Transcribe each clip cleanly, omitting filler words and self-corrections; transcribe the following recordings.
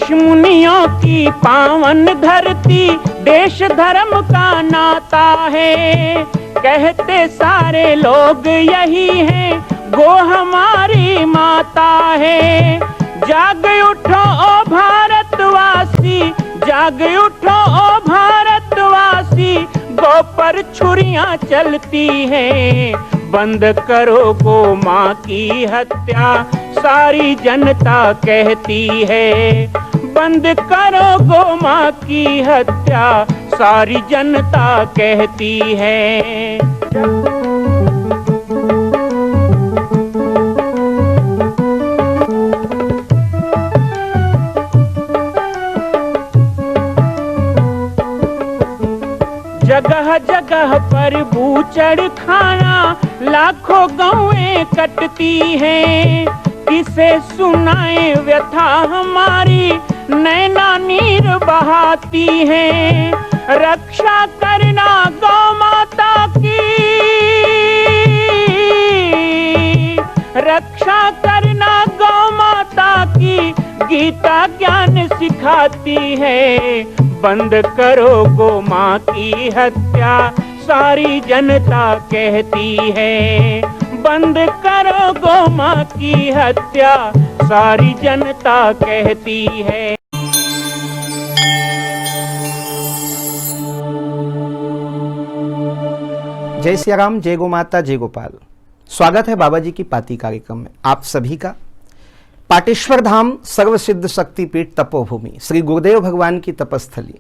ऋषि मुनियों की पावन धरती, देश धर्म का नाता है। कहते सारे लोग यही हैं, गो हमारी माता है। जाग उठो ओ भारतवासी, जाग उठो ओ भारतवासी, गो पर छुरियां चलती हैं। बंद करो गो माँ की हत्या, सारी जनता कहती है। बंद करो गो माँ की हत्या, सारी जनता कहती है। जगह जगह पर बूचड़ खाना, लाखों गौएं कटती हैं। किसे सुनाए व्यथा हमारी, नैना नीर बहाती हैं। रक्षा करना गौ माता की, रक्षा करना गौ माता की, गीता ज्ञान सिखाती है। बंद करो गो माँ की हत्या, सारी जनता कहती है। बंद करो गो माँ की हत्या, सारी जनता कहती है। जय सिया राम, जय गो माता, जय गोपाल। स्वागत है बाबा जी की पाती कार्यक्रम में आप सभी का। पाटेश्वर धाम सर्वसिद्ध शक्तिपीठ तपोभूमि, श्री गुरुदेव भगवान की तपस्थली।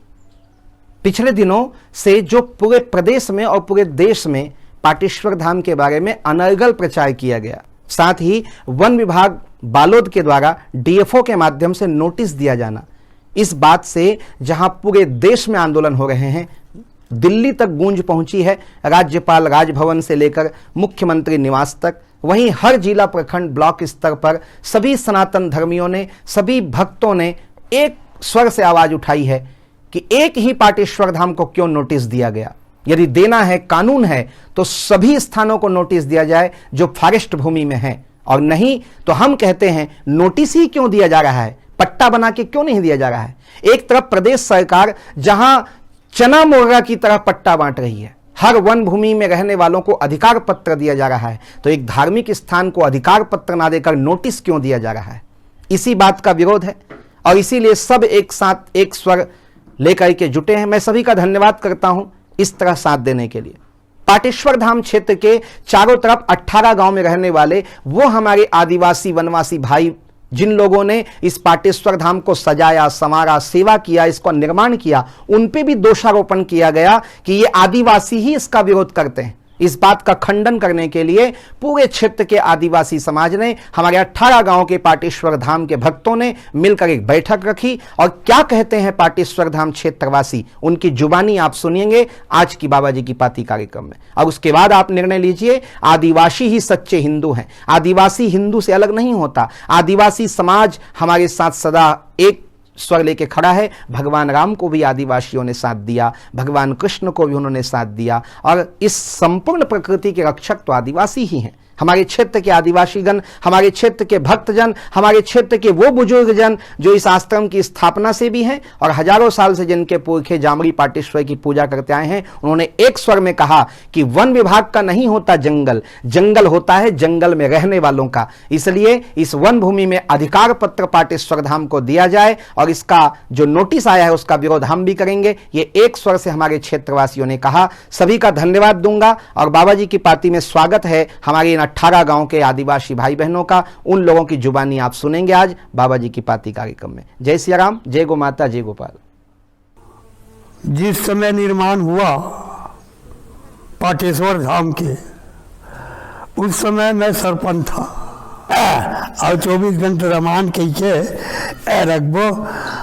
पिछले दिनों से जो पूरे प्रदेश में और पूरे देश में पाटेश्वर धाम के बारे में अनर्गल प्रचार किया गया, साथ ही वन विभाग बालोद के द्वारा डीएफओ के माध्यम से नोटिस दिया जाना, इस बात से जहां पूरे देश में आंदोलन हो रहे हैं, दिल्ली तक गूंज पहुंची है, राज्यपाल राजभवन से लेकर मुख्यमंत्री निवास तक। वहीं हर जिला, प्रखंड, ब्लॉक स्तर पर सभी सनातन धर्मियों ने, सभी भक्तों ने एक स्वर से आवाज उठाई है कि एक ही पाटेश्वर धाम को क्यों नोटिस दिया गया। यदि देना है, कानून है, तो सभी स्थानों को नोटिस दिया जाए जो फॉरेस्ट भूमि में है, और नहीं तो हम कहते हैं नोटिस ही क्यों दिया जा रहा है, पट्टा बना के क्यों नहीं दिया जा रहा है। एक तरफ प्रदेश सरकार जहां चना मोगरा की तरह पट्टा बांट रही है, हर वन भूमि में रहने वालों को अधिकार पत्र दिया जा रहा है, तो एक धार्मिक स्थान को अधिकार पत्र ना देकर नोटिस क्यों दिया जा रहा है। इसी बात का विरोध है और इसीलिए सब एक साथ एक स्वर लेकर के जुटे हैं। मैं सभी का धन्यवाद करता हूं इस तरह साथ देने के लिए। पाटेश्वर धाम क्षेत्र के चारों तरफ 18 गांव में रहने वाले वो हमारे आदिवासी वनवासी भाई, जिन लोगों ने इस पाटेश्वर धाम को सजाया, संवारा, सेवा किया, इसको निर्माण किया, उन पे भी दोषारोपण किया गया कि ये आदिवासी ही इसका विरोध करते हैं। इस बात का खंडन करने के लिए पूरे क्षेत्र के आदिवासी समाज ने, हमारे 18 गांव के पाटेश्वर धाम के भक्तों ने मिलकर एक बैठक रखी। और क्या कहते हैं पाटेश्वर धाम क्षेत्रवासी, उनकी जुबानी आप सुनिएंगे आज की बाबा जी की पाती कार्यक्रम में, और उसके बाद आप निर्णय लीजिए। आदिवासी ही सच्चे हिंदू हैं, आदिवासी हिंदू से अलग नहीं होता। आदिवासी समाज हमारे साथ सदा एक स्वर लेके खड़ा है। भगवान राम को भी आदिवासियों ने साथ दिया, भगवान कृष्ण को भी उन्होंने साथ दिया, और इस संपूर्ण प्रकृति के रक्षक तो आदिवासी ही हैं। हमारे क्षेत्र के आदिवासीगण, हमारे क्षेत्र के भक्तजन, हमारे क्षेत्र के वो बुजुर्गजन जो इस आश्रम की स्थापना से भी हैं और हजारों साल से जिनके पुरखे जामरी पाटेश्वर की पूजा करते आए हैं, उन्होंने एक स्वर में कहा कि वन विभाग का नहीं होता जंगल, जंगल होता है जंगल में रहने वालों का। इसलिए इस वन भूमि में अधिकार पत्र पाटेश्वर धाम को दिया जाए, और इसका जो नोटिस आया है उसका विरोध हम भी करेंगे। ये एक स्वर से हमारे क्षेत्रवासियों ने कहा। सभी का धन्यवाद दूंगा, और बाबा जी की पाती में स्वागत है हमारे 18 गांव के आदिवासी भाई बहनों का। उन लोगों की जुबानी आप सुनेंगे आज बाबा जी की पाती कार्यक्रम में। जय सिया राम, जय गो माता, जय गोपाल। जिस समय निर्माण हुआ पाटेश्वर धाम के, उस समय मैं सरपंच था, और 24 घंटे रमान कह रखबो,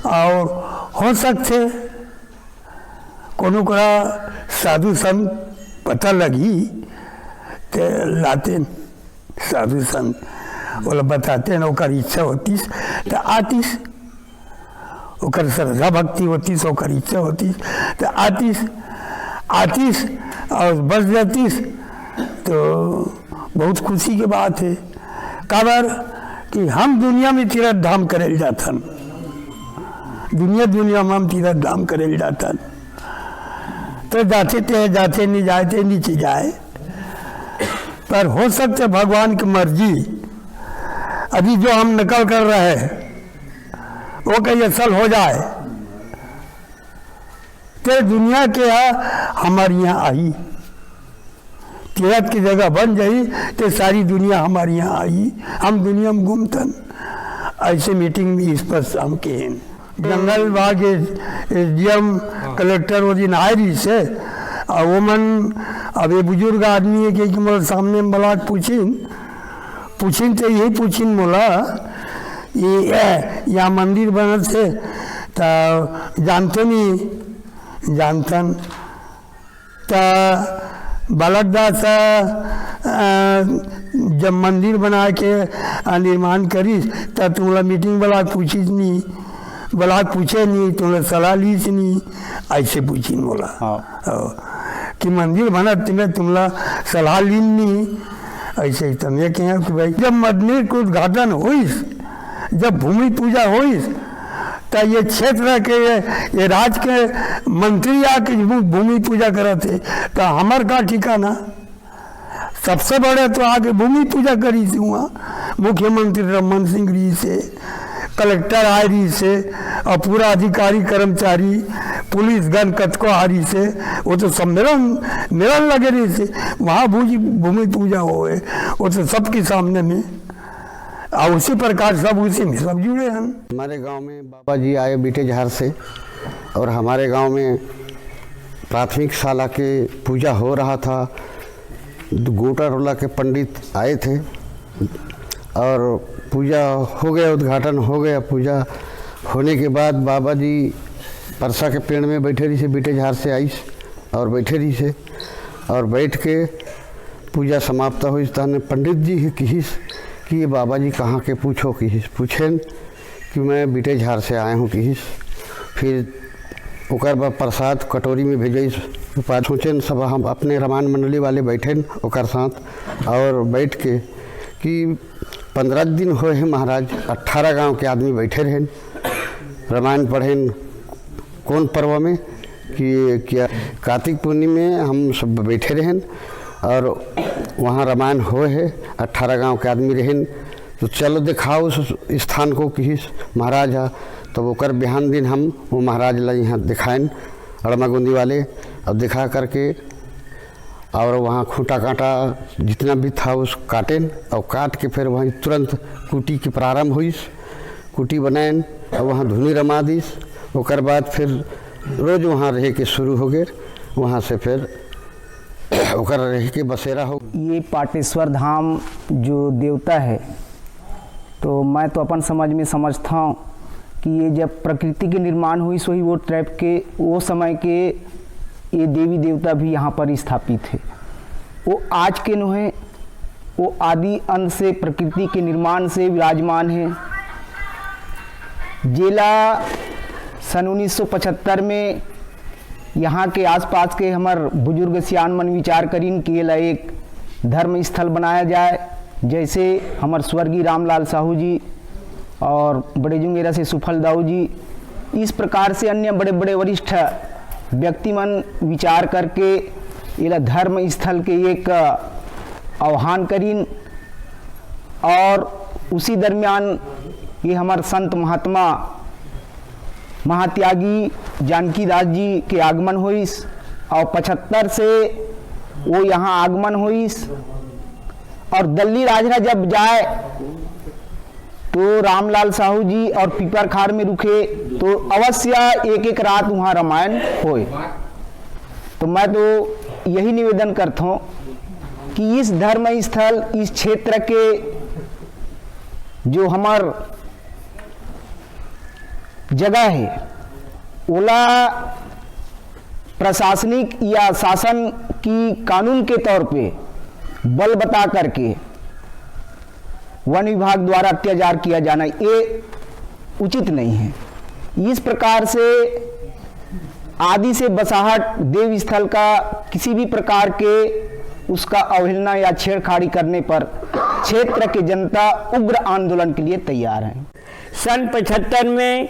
और हो सकते कोनो साधु संत पता लगी ते लाते साधु संत बोला बताते हैं, ओकर इच्छा होती तो आतीस, ओकर श्रद्धा भक्ति होती, ओकर इच्छा होती तो आतीस और बस जातीस, तो बहुत खुशी की बात है। काबर कि हम दुनिया में तीर्थ धाम करे जाथन, दुनिया दुनिया में हम तीरथ धाम करे जाता तो जाते नहीं जाते नीचे जाए, पर हो सकते भगवान की मर्जी अभी जो हम नकल कर रहे हैं वो कहीं असल हो जाए तो दुनिया के यहाँ हमारे यहाँ आई, तीरथ की जगह बन जाई तो सारी दुनिया हमारे यहाँ आई, हम दुनिया में घूमतन। ऐसे मीटिंग में इस पर हम के जंगल बाग एसडीएम कलेक्टर वो दिन आए रही से और वो मन अब ये बुजुर्ग आदमी है कि मोला सामने बोला पूछिन तो यही पूछिन मोला ये यहाँ मंदिर बनत से तो जानते नहीं जानतन तो बालकदास जब मंदिर बना के निर्माण करीस तब तुम्हारा मीटिंग बोला पूछीस नहीं, बोला पूछे नहीं तुम्हारा सलाह लीस नहीं, ऐसे पूछी बोला कि मंदिर बना तुम्हारा सलाह ली नहीं, ऐसे ही तुम ये कहें कि भाई जब मंदिर का उद्घाटन होइस, जब भूमि पूजा होइस तो ये क्षेत्र के ये राज्य के मंत्री आके भूमि पूजा करते तो हमार का ठिकाना, सबसे बड़े तो आगे भूमि पूजा करी थी वहाँ मुख्यमंत्री रमन सिंह जी से, कलेक्टर आए रही से और पूरा अधिकारी कर्मचारी पुलिस गण कतको आ रही से, वो तो सम्मेलन मेलन लगे रही से वहाँ भूमि पूजा होए वो तो सबके सामने में और उसी प्रकार सब उसी में सब जुड़े हैं। हमारे गांव में बाबा जी आए बीटे झार से और हमारे गांव में प्राथमिक शाला के पूजा हो रहा था, गोटा रोला के पंडित आए थे और पूजा हो गया, उद्घाटन हो गया। पूजा होने के बाद बाबा जी परसा के पेड़ में बैठे रही से, बीटे झार से आईस और बैठे रही से और बैठ के पूजा समाप्त हुई। तहने पंडित जी कहिस कि ये बाबा जी कहाँ के पूछो कहिस, पूछेन कि मैं बीटे झार से आए हूँ कहिस। फिर ओकर बाद प्रसाद कटोरी में भेजिस, सोचेन सब हम अपने रामायण मंडली वाले बैठेन ओकर साथ और बैठ के कि 15 दिन हो हैं महाराज, 18 गांव के आदमी बैठे रहें रामायण पढ़ें। कौन पर्व में कि क्या कार्तिक पूर्णिमा में हम सब बैठे रहें और वहाँ रामायण हो है, 18 गांव के आदमी रहें तो चलो दिखाओ उस स्थान को कि महाराज है। तो ओकर बिहान दिन हम वो महाराज ला यहाँ दिखाएं अड़मागुंदी वाले, अब दिखा करके और वहाँ खूंटा कांटा जितना भी था उस काटें और काट के फिर वहीं तुरंत कुटी की प्रारंभ हुई, कुटी बनाएं और वहाँ धुनी रमा दीस। ओकर बाद फिर रोज़ वहाँ रह के शुरू हो गए, वहाँ से फिर ओकर रह के बसेरा हो। ये पाटेश्वर धाम जो देवता है तो मैं तो अपन समझ में समझता हूँ कि ये जब प्रकृति के निर्माण हुई सो ही वो टाइप के वो समय के ये देवी देवता भी यहाँ पर स्थापित है। वो आज के न हैं, वो आदि अंत से प्रकृति के निर्माण से विराजमान है। जिला सन 1975 में यहाँ के आसपास के हमार बुजुर्ग सियान मन विचार करीन कि ये एक धर्म स्थल बनाया जाए, जैसे हमार स्वर्गीय रामलाल साहू जी और बड़े जुंगेरा से सुफल दाऊ जी, इस प्रकार से अन्य बड़े बड़े वरिष्ठ व्यक्ति मन विचार करके ये धर्म स्थल के एक आह्वान करीन और उसी दरमियान ये हमारे संत महात्मा महात्यागी जानकी दास जी के आगमन हुईस और 75 से वो यहाँ आगमन हुईस और दल्ली राजना जब जाए तो रामलाल साहू जी और पीपर खार में रुके तो अवश्य एक एक रात वहाँ रामायण होए। तो मैं तो यही निवेदन करता हूँ कि इस धर्म स्थल, इस क्षेत्र के जो हमार जगह है ओला प्रशासनिक या शासन की कानून के तौर पे बल बता करके वन विभाग द्वारा अत्याचार किया जाना ये उचित नहीं है। इस प्रकार से आदि से बसाहट देव स्थल का किसी भी प्रकार के उसका अवहेलना या छेड़खाड़ी करने पर क्षेत्र की जनता उग्र आंदोलन के लिए तैयार है। सन 75 में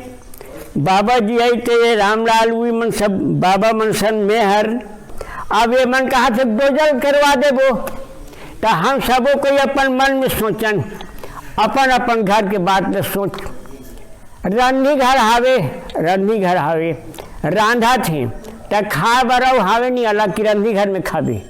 बाबा जी आई थे रामलाल हुई मन सब बाबा मनसन मेहर। अब ये मन कहा से डोजल करवा देबो, तो हम सबों को अपन मन में सोचन, अपन अपन घर के बात में सोच। रंधी घर हावे रांधा थे तो खा बरऊ हावे नहीं अलग की रंधी घर में खाबे,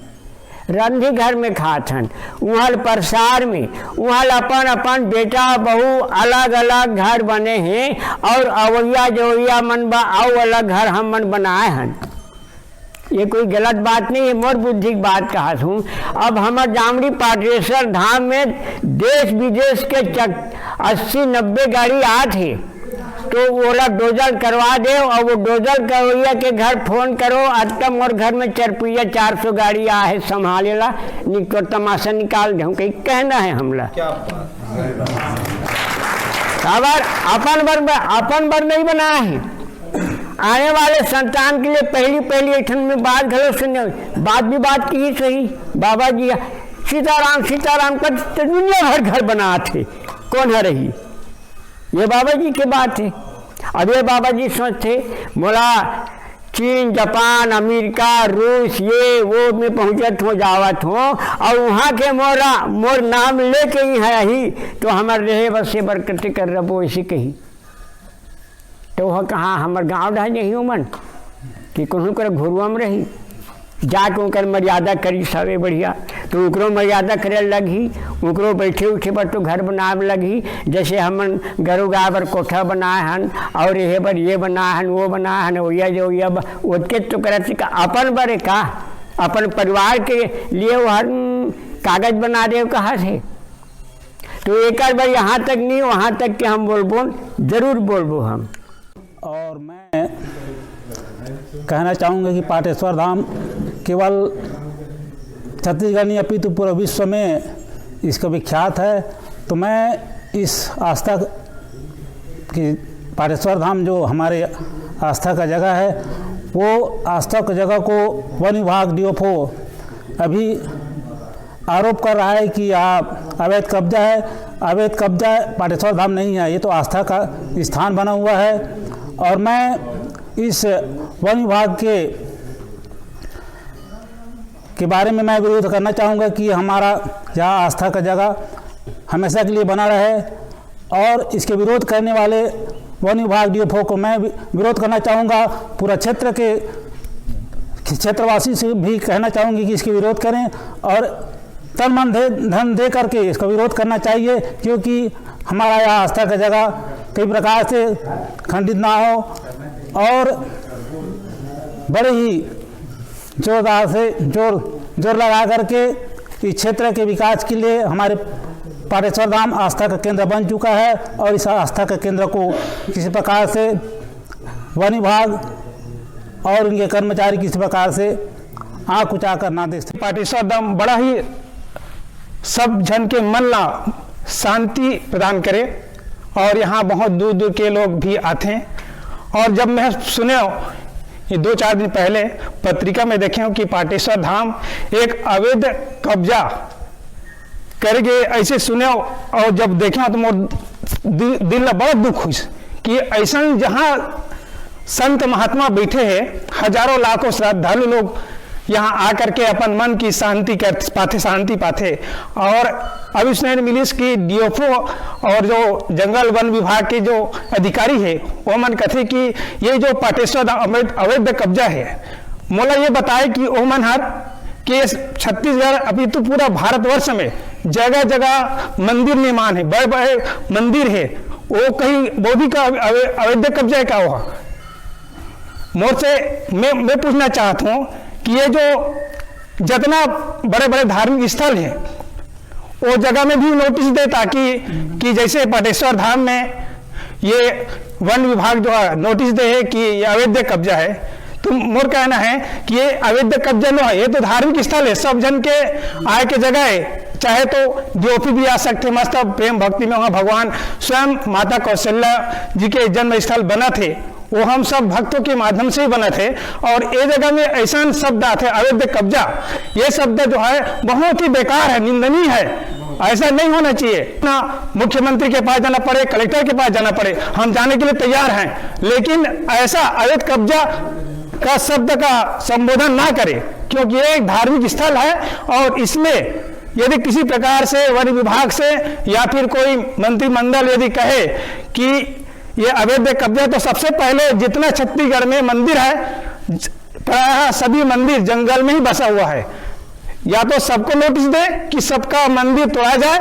रंधी घर में खाथन। वहाँ प्रसार में वहाँ अपन अपन बेटा बहू अलग अलग घर बने हैं और अवैया जवैया मन बा आओ अलग घर हम मन बनाए हैं। ये कोई गलत बात नहीं है, मोर बुद्धि की बात कहा हूँ। अब हमारे जामड़ी पाटेश्वर धाम में देश विदेश के 80-90 गाड़ी आते, तो ओला डोजल करवा दे और वो डोजल करवैया के घर फोन करो, आज तक मोर घर में 400 गाड़ी आ है संभालेला, निको तमाशा निकाल दे। कहीं कहना है हमला खबर अपन बर नहीं बना है, आने वाले संतान के लिए पहली ऐठन में बात घलो सुने, बात की ही सही। बाबा जी सीताराम का दुनिया भर घर बनाते, कौन है रही, ये बाबा जी की बात है। अब ये बाबा जी सोचते मोला चीन जापान अमेरिका रूस ये वो में पहुँचत हो जावत हो और वहाँ के मोर नाम लेके ही है ही, तो हमारे रहे बस से बरकते कर रबो ऐसे कही। तो वह कहाँ हमारे गाँव ढह नहीं हो मन कि कहूँ कर घुरुआ में रही जाके उनकर मर्यादा करी सबे बढ़िया, तो उकरो मर्यादा करे लगी, उकरो बैठे उठे पर तो घर बनाए लगी। जैसे हमन घरों गाय बर कोठा बनाए हन और ये बर ये बनाए हन वो बनाए हन ओया जो या उसके तो करत अपन बरे का अपन परिवार के लिए वो हर कागज बना दे कहाँ से। तो एक बार यहाँ तक नहीं वहाँ तक के हम बोलबो जरूर बोलबो हम। और मैं कहना चाहूँगा कि पाटेश्वर धाम केवल छत्तीसगढ़ नहीं अपितु पूरे विश्व में इसका विख्यात है। तो मैं इस आस्था की पाटेश्वर धाम जो हमारे आस्था का जगह है, वो आस्था की जगह को वन विभाग डीएफओ अभी आरोप कर रहा है कि आप अवैध कब्जा है। अवैध कब्जा पाटेश्वर धाम नहीं है, ये तो आस्था का स्थान बना हुआ है। और मैं इस वन विभाग के बारे में मैं विरोध करना चाहूँगा कि हमारा यहाँ आस्था का जगह हमेशा के लिए बना रहे। और इसके विरोध करने वाले वन विभाग डीएफओ को मैं विरोध करना चाहूँगा। पूरा क्षेत्रवासी से भी कहना चाहूँगी कि इसके विरोध करें और तन मन धन दे करके इसका विरोध करना चाहिए, क्योंकि हमारा यह आस्था का जगह कई प्रकार से खंडित ना हो। और बड़े ही जोरदार से जोर लगा करके इस क्षेत्र के विकास के लिए हमारे पाटेश्वर धाम आस्था का केंद्र बन चुका है। और इस आस्था के केंद्र को किसी प्रकार से वन विभाग और उनके कर्मचारी किसी प्रकार से आँख उठा कर ना देख। पाटेश्वर धाम बड़ा ही सब जन के मन ला शांति प्रदान करे और यहाँ बहुत दूर दूर के लोग भी आते हैं। और जब मैं सुने ये 2-4 दिन पहले पत्रिका में देखे कि पाटेश्वर धाम एक अवैध कब्जा करके ऐसे सुने, और जब देखे तो मोर दिल बड़ा दुख हुई कि ऐसा जहाँ संत महात्मा बैठे हैं, हजारों लाखों श्रद्धालु लोग यहाँ आकर के अपन मन की शांति पाते। और अभी सुनने मिली कि डीएफओ और जो जंगल वन विभाग के जो अधिकारी है वो मन कथे कि ये जो पाटेश्वर अवैध कब्जा है, मोला ये बताए कि वो मन हर कि छत्तीसगढ़ अभी तो पूरा भारतवर्ष में जगह जगह मंदिर निर्माण है, बड़े बड़े मंदिर है, वो कहीं बोधी का अवैध कब्जा का हुआ। मोर से मैं पूछना चाहता हूँ कि ये जो जितना बड़े बड़े धार्मिक स्थल है वो जगह में भी नोटिस दे, ताकि कि जैसे पाटेश्वर धाम में ये वन विभाग जो है नोटिस दे है कि ये अवैध कब्जा है। तो मोर कहना है कि ये अवैध कब्जा न है, ये तो धार्मिक स्थल है, सब जन के आय के जगह है। चाहे तो डीओपी भी आ सकते, मस्त प्रेम भक्ति में वहाँ भगवान स्वयं माता कौशल्या जी के जन्म स्थल बना थे, वो हम सब भक्तों के माध्यम से ही बने थे। और ये जगह में ऐसा शब्द आते अवैध कब्जा, ये शब्द जो है बहुत ही बेकार है, निंदनीय है। ऐसा नहीं होना चाहिए ना, मुख्यमंत्री के पास जाना पड़े, कलेक्टर के पास जाना पड़े, हम जाने के लिए तैयार हैं, लेकिन ऐसा अवैध कब्जा का शब्द का संबोधन ना करें, क्योंकि ये एक धार्मिक स्थल है और इसमें यदि किसी प्रकार से वन विभाग से या फिर कोई मंत्रिमंडल यदि कहे कि ये अवैध कब्जा, तो सबसे पहले जितना छत्तीसगढ़ में मंदिर है प्रायः सभी मंदिर जंगल में ही बसा हुआ है, या तो सबको नोटिस दे कि सबका मंदिर तोड़ा जाए,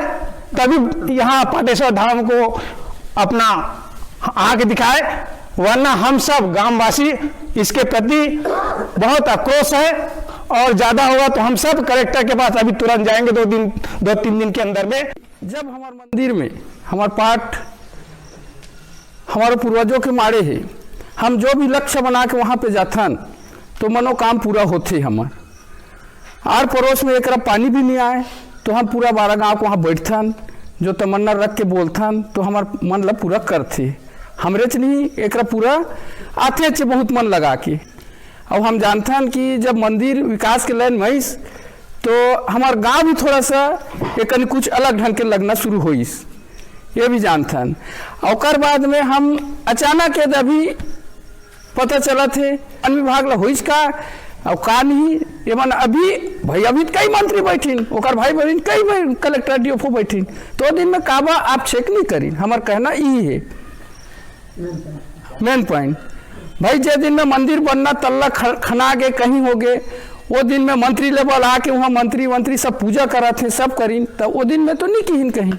तभी यहाँ पाटेश्वर धाम को अपना आंख दिखाए, वरना हम सब गांववासी इसके प्रति बहुत आक्रोश है और ज़्यादा होगा तो हम सब कलेक्टर के पास अभी तुरंत जाएंगे 2-3 दिन के अंदर में। जब हमारे मंदिर में हमारे पाठ हमारे पूर्वजों के मारे है, हम जो भी लक्ष्य बना के वहाँ पे जाथन तो मनोकाम पूरा होते हमार। आर पड़ोस में एक पानी भी नहीं आए तो हम पूरा 12 गांव को वहाँ बैठथन, जो तमन्ना रख के बोलथन तो हमार मन ला पूरा करते, हमरे च नहीं एक पूरा आते अच्छे बहुत मन लगा के। अब हम जानथन कि जब मंदिर विकास के लाइन में तो हमार गांव भी थोड़ा सा एक कुछ अलग ढंग के लगना शुरू होइस, ये भी जानथन। और बाद में हम अचानक अभी पता चला थे वन विभाग ला होइस का और का नहीं, ये मन अभी भाई अभी कई मंत्री बैठिन, ओकर भाई बहन कई कलेक्टर डीएफओ बैठिन, तो दिन में काबा आप चेक नहीं करिन। हमार कहना यही है मेन पॉइंट भाई, जे दिन में मंदिर बनना तल्ला खना गए कहीं हो गए, वो दिन में मंत्री लेवल आके वहाँ मंत्री सब पूजा करा थे सब करीन, तो वो दिन में तो नहीं किहिन कहीं,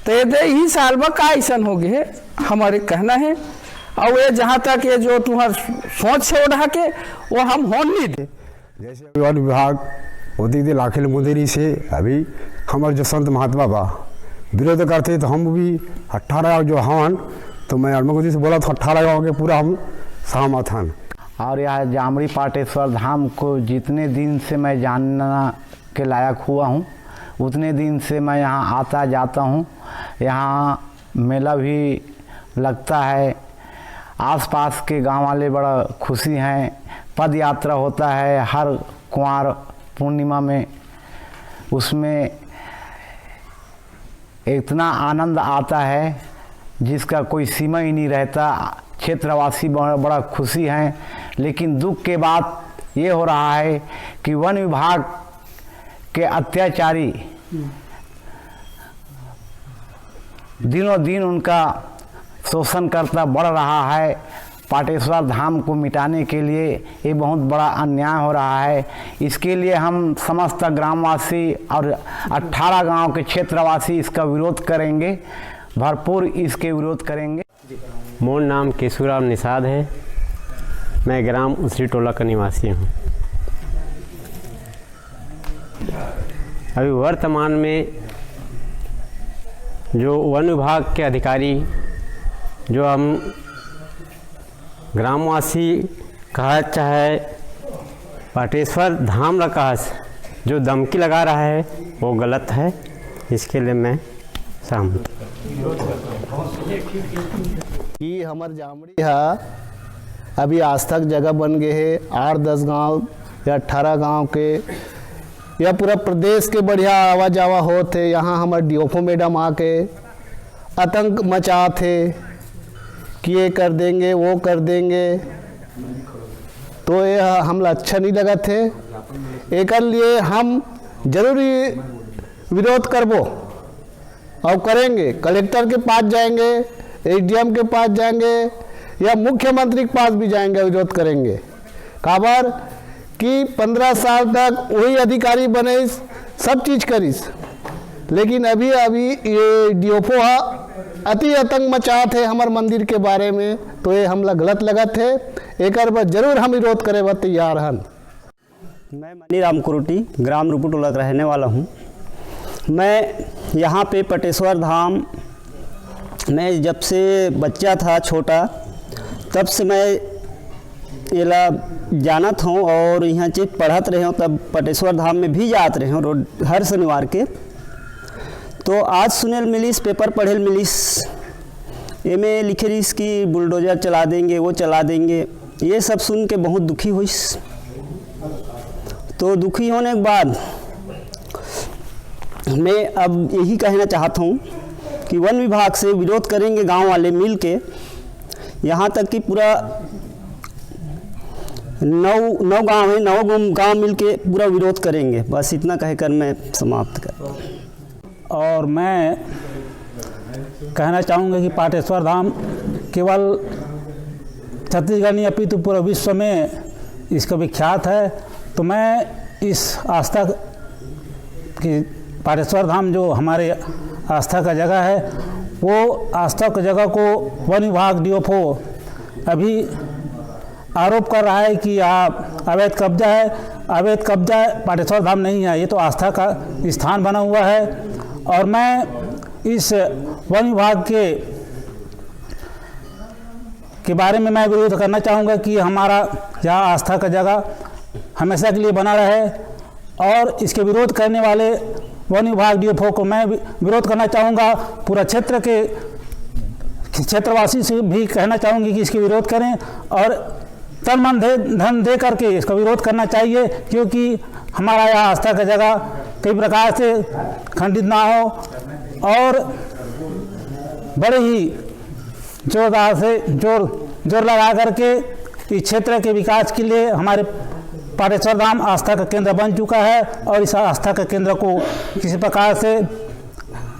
तो यही साल में का ऐसा हो गए हमारे कहना है। और ये जहाँ तक ये जो तुम्हार सोच से उड़ा के वो हम होन नहीं दे। जैसे वन विभाग उदी दे लाखिल मुदेरी से अभी हमारे जो संत महात्मा बा विरोध करते, तो हम भी 18 जो हवन, तो मैं अड़मगुदी से बोला था 18 गाँव के पूरा हम सहमत हन। और यह जामड़ी पाटेश्वर धाम को जितने दिन से मैं जानना के लायक हुआ हूँ उतने दिन से मैं यहाँ आता जाता हूँ। यहाँ मेला भी लगता है, आसपास के गांव वाले बड़ा खुशी हैं, पद यात्रा होता है हर कुंवार पूर्णिमा में, उसमें इतना आनंद आता है जिसका कोई सीमा ही नहीं रहता। क्षेत्रवासी बड़ा खुशी हैं, लेकिन दुख के बात ये हो रहा है कि वन विभाग के अत्याचारी दिनों दिन उनका शोषण करता बढ़ रहा है। पाटेश्वर धाम को मिटाने के लिए ये बहुत बड़ा अन्याय हो रहा है। इसके लिए हम समस्त ग्रामवासी और 18 गांव के क्षेत्रवासी इसका विरोध करेंगे, भरपूर इसके विरोध करेंगे। मोर नाम केशुराम निषाद है, मैं ग्राम उसरी टोला का निवासी हूँ। अभी वर्तमान में जो वन विभाग के अधिकारी जो हम ग्रामवासी कहा चाहे पाटेश्वर धाम रखा जो धमकी लगा रहा है वो गलत है, इसके लिए मैं सहमत। कि हमार जामड़ी है अभी आज तक जगह बन गए है 8-10 गांव या 18 गांव के या पूरा प्रदेश के बढ़िया आवा जावा होते। यहाँ हमार डीएफओ मैडम आके आतंक मचा थे कि ये कर देंगे वो कर देंगे, तो ये हमला अच्छा नहीं लगा थे। एक लिए हम जरूरी विरोध करबो और करेंगे, कलेक्टर के पास जाएंगे, एडीएम के पास जाएंगे या मुख्यमंत्री के पास भी जाएंगे, विरोध करेंगे। काबर कि 15 साल तक वही अधिकारी बने सब चीज़ करीस, लेकिन अभी ये डीएफओ अति आतंक मचा थे हमारे मंदिर के बारे में, तो ये हमला गलत लगा थे। एक बार जरूर हम विरोध करे वह तैयार हन। मैं मनी राम कुरुटी ग्राम रूपू टोला का रहने वाला हूँ। मैं यहाँ पे पाटेश्वर धाम मैं जब से बच्चा था छोटा तब से मैं येला जानत हूँ और यहाँ चीज पढ़त रहे हूँ, तब पाटेश्वर धाम में भी जात रहे हूँ रोड हर शनिवार के। तो आज सुनेल मिलिस पेपर पढ़ेल मिलिस एमे लिखे रहीस कि बुलडोजर चला देंगे वो चला देंगे, ये सब सुन के बहुत दुखी हुईस। तो दुखी होने के बाद मैं अब यही कहना चाहता हूँ कि वन विभाग से विरोध करेंगे गांव वाले मिल के, यहाँ तक कि पूरा 9 गांव है, 9 गांव मिल के पूरा विरोध करेंगे। बस इतना कहकर मैं समाप्त कर। और मैं कहना चाहूँगा कि पाटेश्वर धाम केवल छत्तीसगढ़ नहीं अपितु पूरा विश्व में इसका विख्यात है। तो मैं इस आस्था की पाटेश्वर धाम जो हमारे आस्था का जगह है, वो आस्था की जगह को वन विभाग डीएफओ अभी आरोप कर रहा है कि आप अवैध कब्जा है। अवैध कब्जा पाटेश्वर धाम नहीं है, ये तो आस्था का स्थान बना हुआ है। और मैं इस वन विभाग के बारे में मैं विरोध करना चाहूँगा कि हमारा यह आस्था का जगह हमेशा के लिए बना रहे। और इसके विरोध करने वाले वन विभाग डीएफओ को मैं विरोध करना चाहूँगा। पूरा क्षेत्रवासी से भी कहना चाहूँगी कि इसके विरोध करें और तन मन धन दे करके इसका विरोध करना चाहिए, क्योंकि हमारा यह आस्था का जगह कई प्रकार से खंडित ना हो। और बड़े ही जोरदार से जोर लगा करके इस क्षेत्र के विकास के लिए हमारे पाटेश्वर धाम आस्था का केंद्र बन चुका है। और इस आस्था के केंद्र को किसी प्रकार से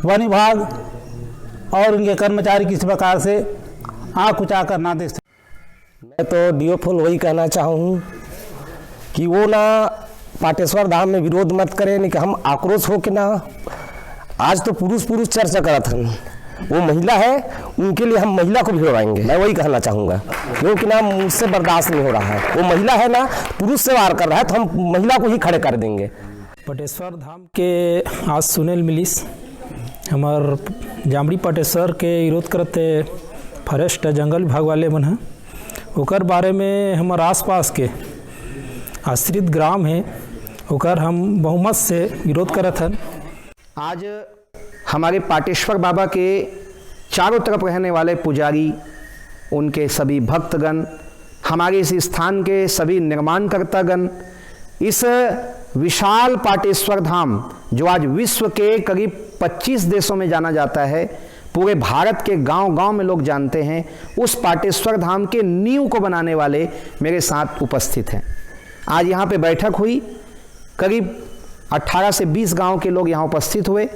वन विभाग और उनके कर्मचारी किसी प्रकार से आँख उठाकर ना देख सकते। मैं तो डीएफओ वही कहना चाहूँ कि वो ना पाटेश्वर धाम में विरोध मत करें, नहीं कि हम आक्रोश हो कि ना। आज तो पुरुष चर्चा करत हन, वो महिला है, उनके लिए हम महिला को भिड़वाएंगे। मैं वही कहना चाहूँगा, क्योंकि ना मुझसे बर्दाश्त नहीं हो रहा है। वो महिला है ना, पुरुष से वार कर रहा है, तो हम महिला को ही खड़े कर देंगे। पाटेश्वर धाम के आज सुनील मिलिस हमार जामड़ी पाटेश्वर के विरोध करते फॉरेस्ट जंगल विभाग वाले मन हैं, ओकर बारे में हमार आसपास के आश्रित ग्राम है, ओकर हम बहुमत से विरोध करत हन। आज हमारे पाटेश्वर बाबा के चारों तरफ रहने वाले पुजारी, उनके सभी भक्तगण, हमारे इस स्थान के सभी निर्माणकर्तागण, इस विशाल पाटेश्वर धाम जो आज विश्व के करीब 25 देशों में जाना जाता है, पूरे भारत के गांव-गांव में लोग जानते हैं, उस पाटेश्वर धाम के नींव को बनाने वाले मेरे साथ उपस्थित हैं। आज यहाँ पे बैठक हुई, करीब 18 से 20 गांव के लोग यहाँ उपस्थित हुए।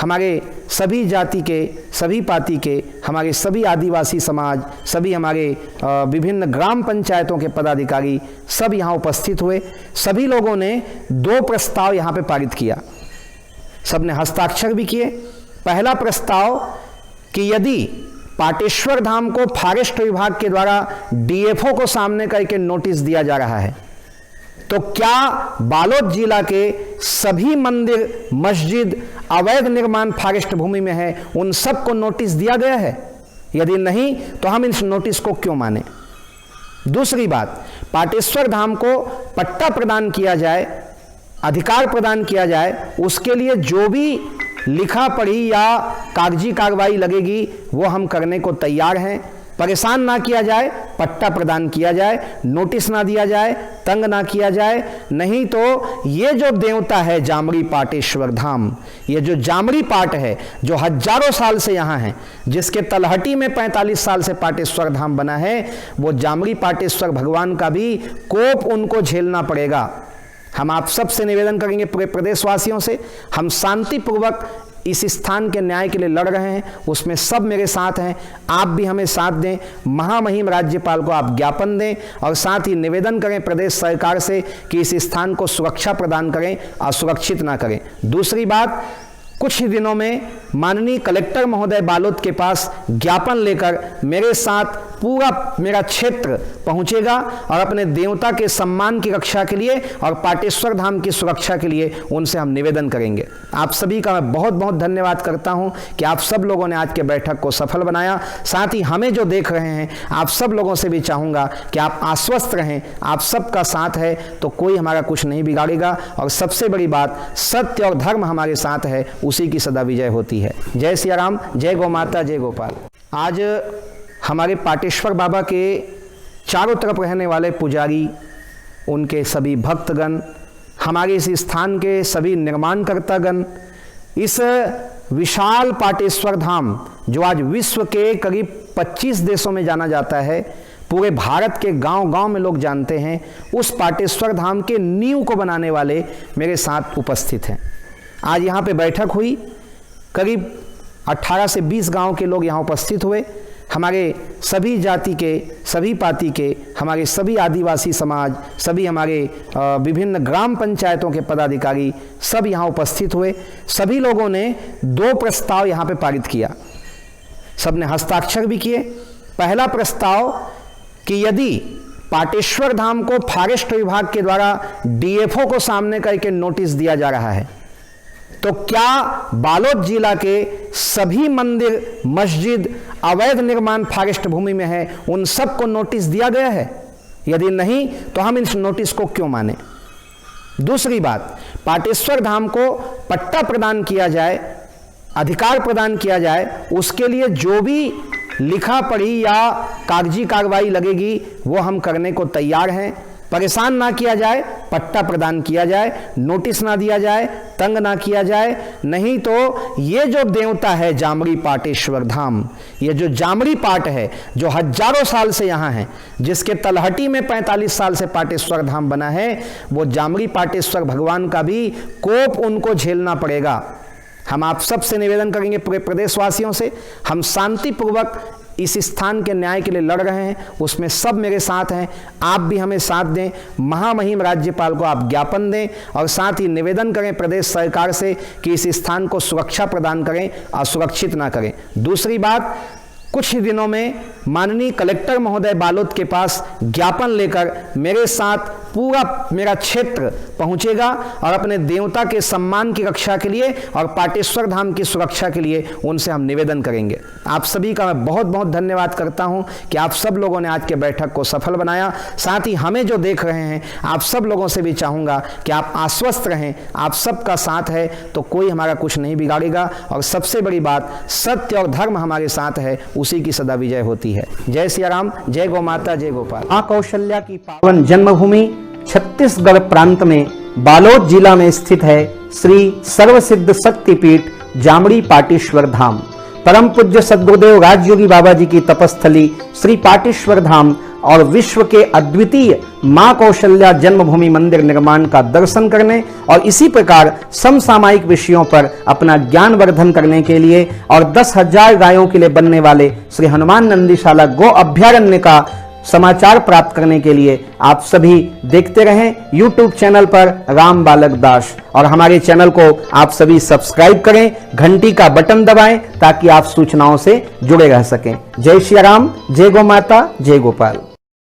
हमारे सभी जाति के, सभी पाति के, हमारे सभी आदिवासी समाज, सभी हमारे विभिन्न ग्राम पंचायतों के पदाधिकारी सब यहाँ उपस्थित हुए। सभी लोगों ने 2 प्रस्ताव यहाँ पे पारित किया, सबने हस्ताक्षर भी किए। पहला प्रस्ताव कि यदि पाटेश्वर धाम को फॉरेस्ट विभाग के द्वारा डीएफओ को सामने करके नोटिस दिया जा रहा है, तो क्या बालोद जिला के सभी मंदिर, मस्जिद अवैध निर्माण फॉरेस्ट भूमि में है, उन सबको नोटिस दिया गया है? यदि नहीं तो हम इस नोटिस को क्यों माने? दूसरी बात, पाटेश्वर धाम को पट्टा प्रदान किया जाए, अधिकार प्रदान किया जाए, उसके लिए जो भी लिखा पढ़ी या कागजी कार्रवाई लगेगी वो हम करने को तैयार हैं। परेशान ना किया जाए, पट्टा प्रदान किया जाए, नोटिस ना दिया जाए, तंग ना किया जाए। नहीं तो ये जो देवता है जामड़ी पाटेश्वर धाम, ये जो जामड़ी पाट है जो हजारों साल से यहाँ है, जिसके तलहटी में 45 साल से पाटेश्वर धाम बना है, वो जामड़ी पाटेश्वर भगवान का भी कोप उनको झेलना पड़ेगा। हम आप सब से निवेदन करेंगे, पूरे प्रदेशवासियों से, हम शांतिपूर्वक इस स्थान के न्याय के लिए लड़ रहे हैं, उसमें सब मेरे साथ हैं। आप भी हमें साथ दें, महामहिम राज्यपाल को आप ज्ञापन दें और साथ ही निवेदन करें प्रदेश सरकार से कि इस स्थान को सुरक्षा प्रदान करें, असुरक्षित ना करें। दूसरी बात, कुछ ही दिनों में माननीय कलेक्टर महोदय बालोद के पास ज्ञापन लेकर मेरे साथ पूरा मेरा क्षेत्र पहुंचेगा और अपने देवता के सम्मान की रक्षा के लिए और पाटेश्वर धाम की सुरक्षा के लिए उनसे हम निवेदन करेंगे। आप सभी का मैं बहुत बहुत धन्यवाद करता हूं कि आप सब लोगों ने आज के बैठक को सफल बनाया। साथ ही हमें जो देख रहे हैं, आप सब लोगों से भी चाहूँगा कि आप आश्वस्त रहें, आप सबका साथ है तो कोई हमारा कुछ नहीं बिगाड़ेगा। और सबसे बड़ी बात, सत्य और धर्म हमारे साथ है, उसी की सदा विजय होती है। जय सिया राम, जय गौ माता, जय गोपाल। आज हमारे पाटेश्वर बाबा के चारों तरफ रहने वाले पुजारी, उनके सभी भक्तगण, हमारे इस स्थान के सभी निर्माणकर्तागण, इस विशाल पाटेश्वर धाम जो आज विश्व के करीब 25 देशों में जाना जाता है, पूरे भारत के गांव-गांव में लोग जानते हैं, उस पाटेश्वर धाम के नींव को बनाने वाले मेरे साथ उपस्थित हैं। आज यहाँ पे बैठक हुई, करीब 18 से 20 गांव के लोग यहाँ उपस्थित हुए। हमारे सभी जाति के, सभी पाति के, हमारे सभी आदिवासी समाज, सभी हमारे विभिन्न ग्राम पंचायतों के पदाधिकारी सब यहाँ उपस्थित हुए। सभी लोगों ने 2 प्रस्ताव यहाँ पे पारित किया, सबने हस्ताक्षर भी किए। पहला प्रस्ताव कि यदि पाटेश्वर धाम को फॉरेस्ट विभाग के द्वारा डीएफओ को सामने करके नोटिस दिया जा रहा है, तो क्या बालोद जिला के सभी मंदिर, मस्जिद अवैध निर्माण फॉरेस्ट भूमि में है, उन सबको नोटिस दिया गया है? यदि नहीं तो हम इस नोटिस को क्यों माने? दूसरी बात, पाटेश्वर धाम को पट्टा प्रदान किया जाए, अधिकार प्रदान किया जाए, उसके लिए जो भी लिखा पढ़ी या कागजी कार्रवाई लगेगी वो हम करने को तैयार हैं। परेशान ना किया जाए, पट्टा प्रदान किया जाए, नोटिस ना दिया जाए, तंग ना किया जाए। नहीं तो ये जो देवता है जामड़ी पाटेश्वर धाम, ये जो जामड़ी पाट है जो हजारों साल से यहाँ है, जिसके तलहटी में 45 साल से पाटेश्वर धाम बना है, वो जामड़ी पाटेश्वर भगवान का भी कोप उनको झेलना पड़ेगा। हम आप सबसे निवेदन करेंगे, पूरे प्रदेशवासियों से, हम शांतिपूर्वक इस स्थान के न्याय के लिए लड़ रहे हैं, उसमें सब मेरे साथ हैं। आप भी हमें साथ दें, महामहिम राज्यपाल को आप ज्ञापन दें और साथ ही निवेदन करें प्रदेश सरकार से कि इस स्थान को सुरक्षा प्रदान करें, असुरक्षित ना करें। दूसरी बात, कुछ ही दिनों में माननीय कलेक्टर महोदय बालोद के पास ज्ञापन लेकर मेरे साथ पूरा मेरा क्षेत्र पहुंचेगा और अपने देवता के सम्मान की रक्षा के लिए और पाटेश्वर धाम की सुरक्षा के लिए उनसे हम निवेदन करेंगे। आप सभी का मैं बहुत बहुत धन्यवाद करता हूं कि आप सब लोगों ने आज के बैठक को सफल बनाया। साथ ही हमें जो देख रहे हैं, आप सब लोगों से भी चाहूँगा कि आप आश्वस्त रहें, आप सबका साथ है तो कोई हमारा कुछ नहीं बिगाड़ेगा। और सबसे बड़ी बात, सत्य और धर्म हमारे साथ है, उसी की सदा विजय होती है। जय सिया राम, जय गौ माता, जय गोपाल। मां कौशल्या की पावन जन्मभूमि छत्तीसगढ़ प्रांत में बालोद जिला में स्थित है श्री सर्वसिद्ध शक्तिपीठ जामड़ी पाटेश्वर धाम। परम पूज्य सद्गुरुदेव राजयोगी बाबा जी की तपस्थली श्री पाटेश्वर धाम और विश्व के अद्वितीय मां कौशल्या जन्मभूमि मंदिर निर्माण का दर्शन करने और इसी प्रकार समसामयिक विषयों पर अपना ज्ञान वर्धन करने के लिए और 10,000 गायों के लिए बनने वाले श्री हनुमान नंदीशाला गो अभ्यारण्य का समाचार प्राप्त करने के लिए आप सभी देखते रहें YouTube चैनल पर राम बालक दास, और हमारे चैनल को आप सभी सब्सक्राइब करें, घंटी का बटन दबाएं ताकि आप सूचनाओं से जुड़े रह सकें। जय श्री राम, जय गौ माता, जय गोपाल।